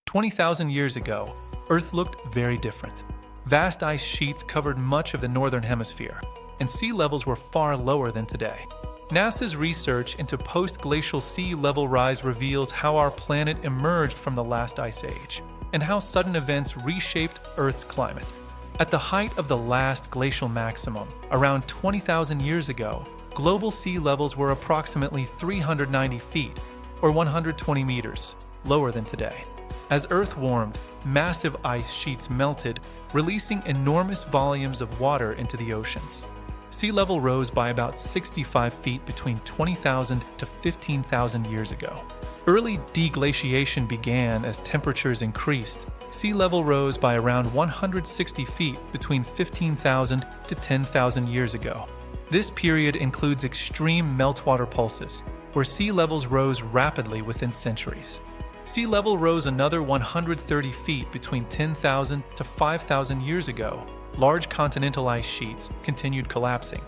20,000 years ago, Earth looked very different. Vast ice sheets covered much of the northern hemisphere, and sea levels were far lower than today. NASA's research into post-glacial sea level rise reveals how our planet emerged from the last ice age, and how sudden events reshaped Earth's climate. At the height of the last glacial maximum, around 20,000 years ago, global sea levels were approximately 390 feet, or 120 meters, lower than today. As Earth warmed, massive ice sheets melted, releasing enormous volumes of water into the oceans. Sea level rose by about 65 feet between 20,000 to 15,000 years ago. Early deglaciation began as temperatures increased. Sea level rose by around 160 feet between 15,000 to 10,000 years ago. This period includes extreme meltwater pulses, where sea levels rose rapidly within centuries. Sea level rose another 130 feet between 10,000 to 5,000 years ago. Large continental ice sheets continued collapsing.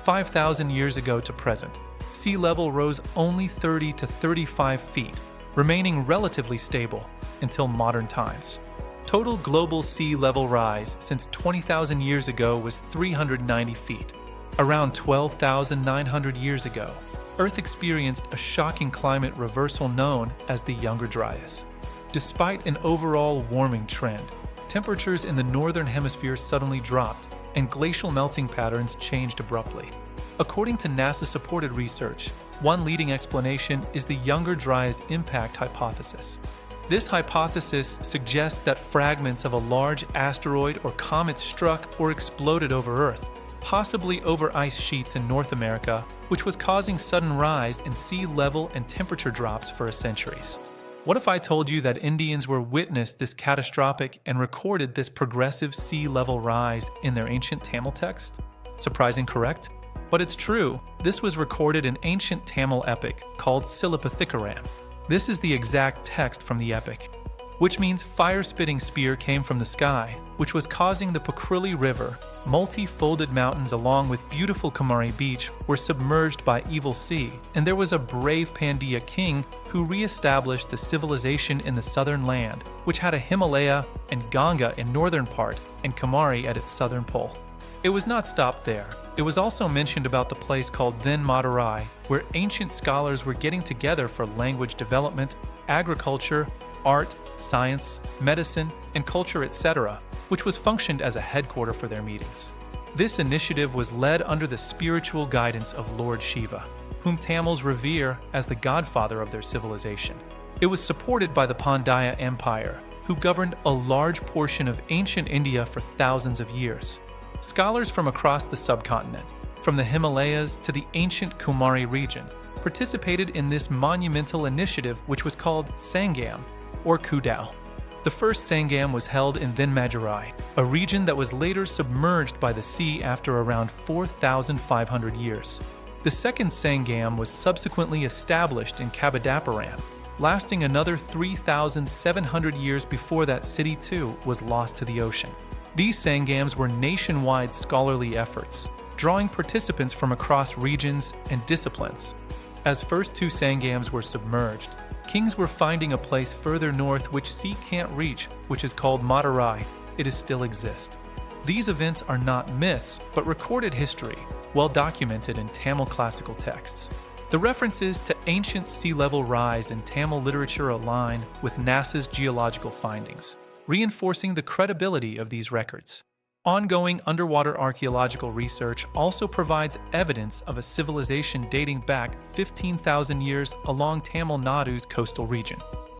5,000 years ago to present, sea level rose only 30 to 35 feet, remaining relatively stable until modern times. Total global sea level rise since 20,000 years ago was 390 feet. Around 12,900 years ago, Earth experienced a shocking climate reversal known as the Younger Dryas. Despite an overall warming trend, temperatures in the northern hemisphere suddenly dropped, and glacial melting patterns changed abruptly. According to NASA-supported research, one leading explanation is the Younger Dryas impact hypothesis. This hypothesis suggests that fragments of a large asteroid or comet struck or exploded over Earth, possibly over ice sheets in North America, which was causing sudden rise in sea level and temperature drops for centuries. What if I told you that Indians were witnessed this catastrophic and recorded this progressive sea level rise in their ancient Tamil text? Surprising, correct? But it's true. This was recorded in ancient Tamil epic called Silappatikaram. This is the exact text from the epic, which means fire-spitting spear came from the sky, which was causing the Pakrilli River. Multi-folded mountains along with beautiful Kumari beach were submerged by evil sea, and there was a brave Pandya king who re-established the civilization in the southern land, which had a Himalaya and Ganga in northern part and Kumari at its southern pole. It was not stopped there. It was also mentioned about the place called then Madurai, where ancient scholars were getting together for language development, agriculture, art, science, medicine, and culture, etc., which was functioned as a headquarter for their meetings. This initiative was led under the spiritual guidance of Lord Shiva, whom Tamils revere as the godfather of their civilization. It was supported by the Pandya Empire, who governed a large portion of ancient India for thousands of years. Scholars from across the subcontinent, from the Himalayas to the ancient Kumari region, participated in this monumental initiative, which was called Sangam, or Kudal. The first Sangam was held in then Madurai, a region that was later submerged by the sea after around 4,500 years. The second Sangam was subsequently established in Kabadaparam, lasting another 3,700 years before that city too was lost to the ocean. These Sangams were nationwide scholarly efforts, drawing participants from across regions and disciplines. As first two Sangams were submerged, kings were finding a place further north which sea can't reach, which is called Madurai. It still exists. These events are not myths, but recorded history, well documented in Tamil classical texts. The references to ancient sea level rise in Tamil literature align with NASA's geological findings, reinforcing the credibility of these records. Ongoing underwater archaeological research also provides evidence of a civilization dating back 15,000 years along Tamil Nadu's coastal region.